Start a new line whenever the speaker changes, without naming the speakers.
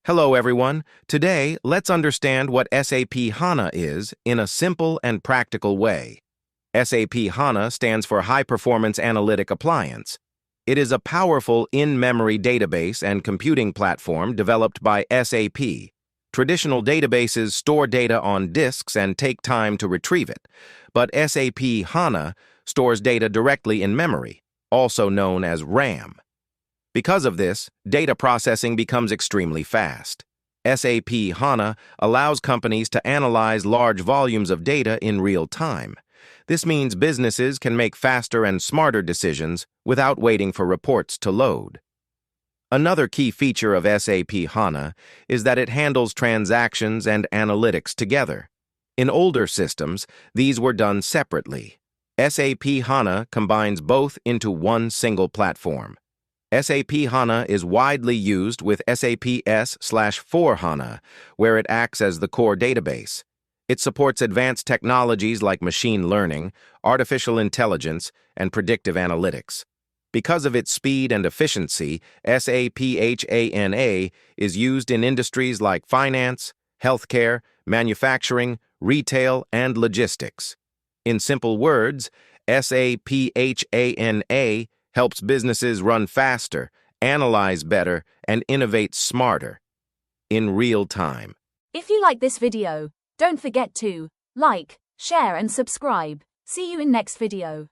Hello, everyone. Today, let's understand what SAP HANA is in a simple and practical way. SAP HANA stands for High Performance Analytic Appliance. It is a powerful in-memory database and computing platform developed by SAP. Traditional databases store data on disks and take time to retrieve it, but SAP HANA stores data directly in memory, also known as RAM. Because of this, data processing becomes extremely fast. SAP HANA allows companies to analyze large volumes of data in real time. This means businesses can make faster and smarter decisions without waiting for reports to load. Another key feature of SAP HANA is that it handles transactions and analytics together. In older systems, these were done separately. SAP HANA combines both into one single platform. SAP HANA is widely used with SAP S/4HANA, where it acts as the core database. It supports advanced technologies like machine learning, artificial intelligence, and predictive analytics. Because of its speed and efficiency, SAP HANA is used in industries like finance, healthcare, manufacturing, retail, and logistics. In simple words, SAP HANA helps businesses run faster, analyze better, and innovate smarter in real time.
If you like this video, don't forget to like, share and subscribe. See you in next video.